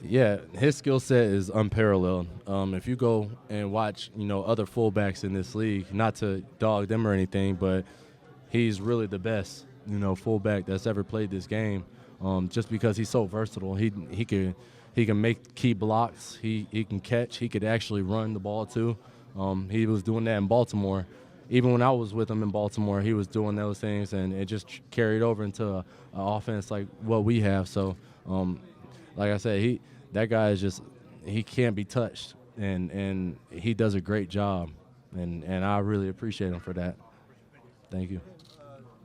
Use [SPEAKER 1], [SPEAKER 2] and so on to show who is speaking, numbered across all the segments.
[SPEAKER 1] Yeah, his skill set is unparalleled. If you go and watch, other fullbacks in this league, not to dog them or anything, but he's really the best, fullback that's ever played this game. Just because he's so versatile, he can make key blocks. He can catch. He could actually run the ball too. He was doing that in Baltimore. Even when I was with him in Baltimore, he was doing those things, and it just carried over into a offense like what we have. So, like I said, that guy is just he can't be touched, and he does a great job, and I really appreciate him for that. Thank you.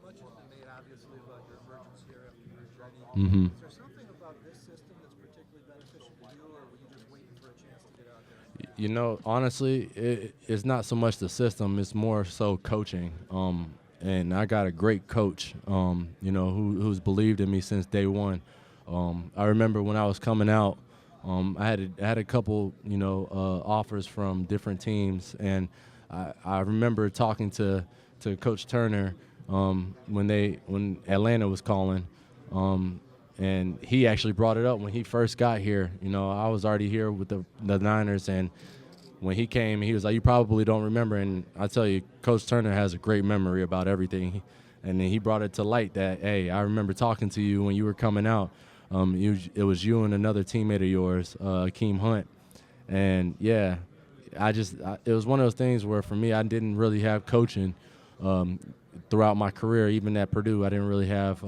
[SPEAKER 2] Much has been made, obviously, about your emergence here after you were journey.
[SPEAKER 1] hmm
[SPEAKER 2] Is there something about this system that's particularly beneficial to you, or were you just waiting for a chance to get out there?
[SPEAKER 1] Honestly, it's not so much the system; it's more so coaching. And I got a great coach, who's believed in me since day one. I remember when I was coming out, I had a couple, offers from different teams, and I remember talking to Coach Turner when Atlanta was calling, and he actually brought it up when he first got here. I was already here with the Niners, and when he came, he was like, "You probably don't remember." And I tell you, Coach Turner has a great memory about everything. And then he brought it to light that, hey, I remember talking to you when you were coming out. It was you and another teammate of yours, Akeem Hunt. And yeah, it was one of those things where for me, I didn't really have coaching um, throughout my career. Even at Purdue, I didn't really have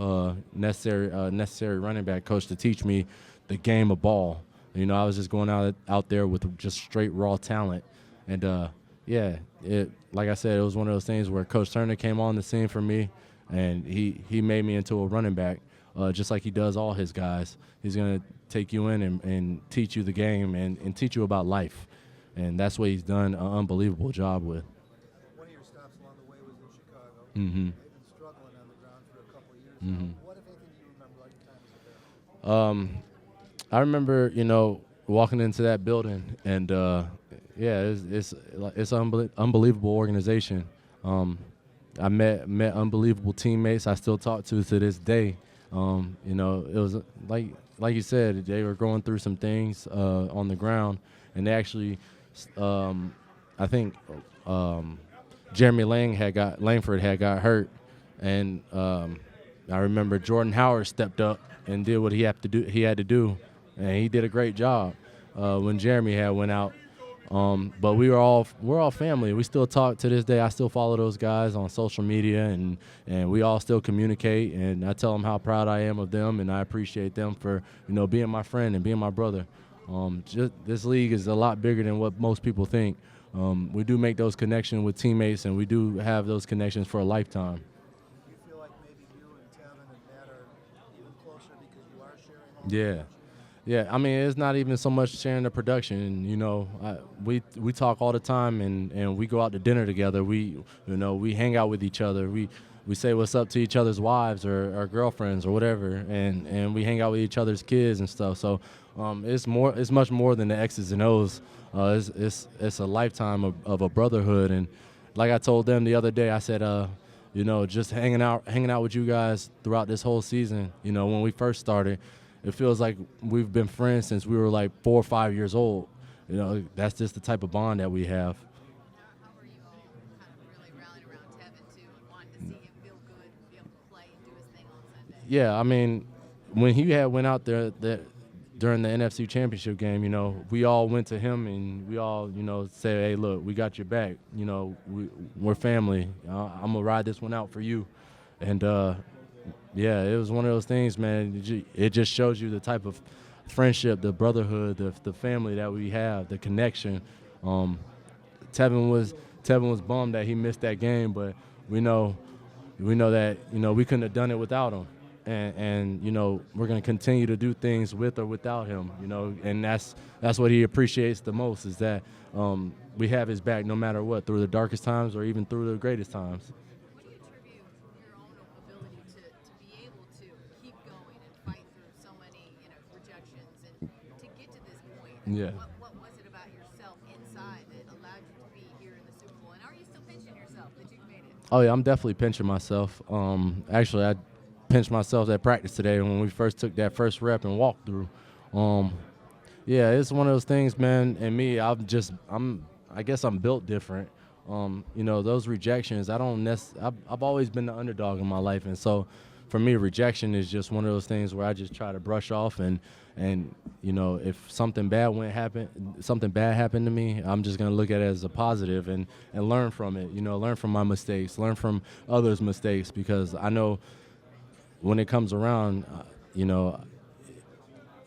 [SPEAKER 1] necessary running back coach to teach me the game of ball. I was just going out there with just straight raw talent, and yeah, it like I said, it was one of those things where Coach Turner came on the scene for me, and he made me into a running back, just like he does all his guys. He's gonna take you in and teach you the game and teach you about life, and that's what he's done an unbelievable job with.
[SPEAKER 2] One of your stops along the way was in Chicago.
[SPEAKER 1] hmm
[SPEAKER 2] They've been struggling on the ground for a couple of years now.
[SPEAKER 1] hmm
[SPEAKER 2] What, if anything, do you remember like your time as a Bear?
[SPEAKER 1] Um, I remember, walking into that building, and yeah, it's unbelievable organization. Um, I met unbelievable teammates I still talk to this day. It was like you said, they were going through some things on the ground, and they actually, I think, um, Jeremy Langford had got hurt, and I remember Jordan Howard stepped up and did what he had to do, and he did a great job when Jeremy had went out. But we're all family. We still talk to this day. I still follow those guys on social media, and we all still communicate. And I tell them how proud I am of them, and I appreciate them for being my friend and being my brother. This league is a lot bigger than what most people think. We do make those connections with teammates, and we do have those connections for a lifetime.
[SPEAKER 2] Do you feel like maybe you and Tevin and Matt are even closer because you are sharing all the
[SPEAKER 1] Yeah.
[SPEAKER 2] production?
[SPEAKER 1] Yeah, I mean, it's not even so much sharing the production. We talk all the time, and we go out to dinner together. We hang out with each other. We say what's up to each other's wives or girlfriends or whatever, and we hang out with each other's kids and stuff. So it's much more than the X's and O's. It's a lifetime of a brotherhood. And like I told them the other day, I said, just hanging out with you guys throughout this whole season. When we first started, it feels like we've been friends since we were like 4 or 5 years old. That's just the type of bond that we have.
[SPEAKER 3] How are you all kind of really rallying around Tevin too and wanting to see him feel good and be able to play and do his thing on Sunday?
[SPEAKER 1] Yeah, I mean, when he had went out there during the NFC Championship game, we all went to him and we all, said, "Hey, look, we got your back. We're family. I'm gonna ride this one out for you." And yeah, it was one of those things, man. It just shows you the type of friendship, the brotherhood, the family that we have, the connection. Um, Tevin was Tevin was bummed that he missed that game, but we know that we couldn't have done it without him, and we're gonna continue to do things with or without him. And that's what he appreciates the most is that we have his back no matter what, through the darkest times or even through the greatest times.
[SPEAKER 3] What do you attribute your own ability to be able to keep going and fight through so many, rejections and to get to this point?
[SPEAKER 1] Yeah.
[SPEAKER 3] What was it about yourself inside that allowed you to be here in the Super Bowl? And are you still pinching yourself that you've made it?
[SPEAKER 1] Oh yeah, I'm definitely pinching myself. Actually, I pinched myself at practice today when we first took that first rep and walked through. Um, Yeah, it's one of those things, man. And me, I guess I'm built different. You know, those rejections, I don't I've always been the underdog in my life. And so for me, rejection is just one of those things where I just try to brush off and you know, if something bad happened to me, I'm just going to look at it as a positive and learn from it, you know, learn from my mistakes, learn from others' mistakes, because I know when it comes around, you know,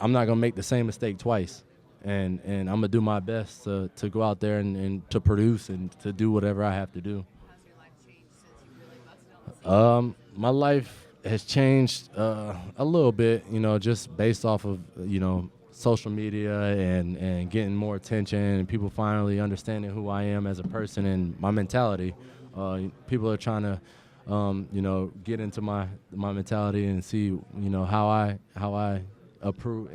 [SPEAKER 1] I'm not gonna make the same mistake twice, and I'm gonna do my best to go out there and to produce and to do whatever I have to do.
[SPEAKER 3] How's your life changed since you really busted on the scene?
[SPEAKER 1] My life has changed a little bit, you know, just based off of you know social media and getting more attention and people finally understanding who I am as a person and my mentality. People are trying to you know, get into my mentality and see, you know, how I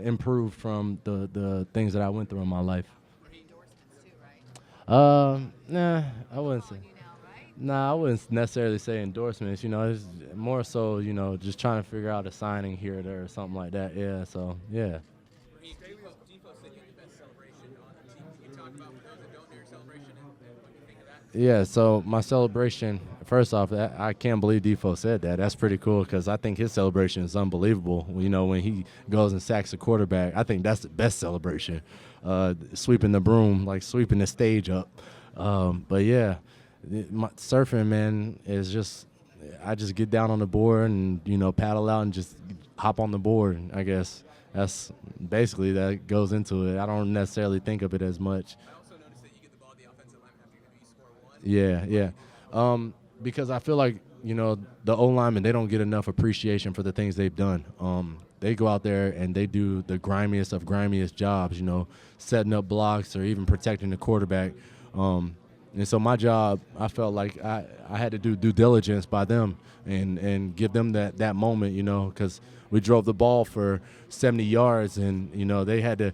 [SPEAKER 1] improve from the things that I went through in my life.
[SPEAKER 3] Endorsements too, right?
[SPEAKER 1] Nah, I wouldn't say.
[SPEAKER 3] On you now, right?
[SPEAKER 1] Nah, I wouldn't necessarily say endorsements. You know, it's more so, you know, just trying to figure out a signing here or there or something like that. Yeah. So yeah.
[SPEAKER 4] Raheem, Defo said you had the best celebration on the team. Can you talk about, for those that don't know your celebration and what you think of that?
[SPEAKER 1] Yeah, so my celebration, first off, I can't believe Defo said that. That's pretty cool because I think his celebration is unbelievable. You know, when he goes and sacks a quarterback, I think that's the best celebration. Sweeping the broom, like sweeping the stage up. But yeah, my surfing, man, is just, I just get down on the board and, you know, paddle out and just hop on the board, I guess. That's basically that goes into it. I don't necessarily think of it as much.
[SPEAKER 4] I also noticed that you get the ball at the offensive line after you score one.
[SPEAKER 1] Yeah. Because I feel like, you know, the O-linemen, they don't get enough appreciation for the things they've done. They go out there and they do the grimiest of grimiest jobs, you know, setting up blocks or even protecting the quarterback. And so my job, I felt like I had to do due diligence by them and give them that moment, you know, because we drove the ball for 70 yards and, you know, they had to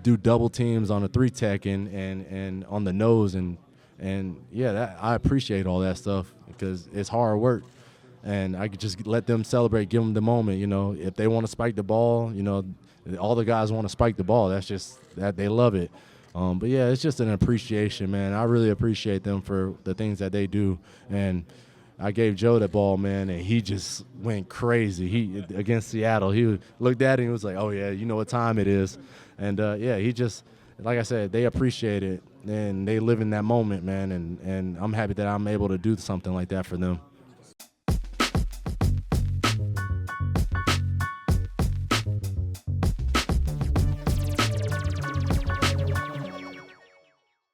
[SPEAKER 1] do double teams on a 3-tech and on the nose and yeah, I appreciate all that stuff because it's hard work, and I could just let them celebrate, give them the moment. You know, if they want to spike the ball, you know, all the guys want to spike the ball. That's just that they love it. But yeah, it's just an appreciation, man. I really appreciate them for the things that they do, and I gave Joe the ball, man, and he just went crazy. He against Seattle, he looked at it and he was like, "Oh yeah, you know what time it is," and yeah, he just, like I said, they appreciate it and they live in that moment, man, and I'm happy that I'm able to do something like that for them.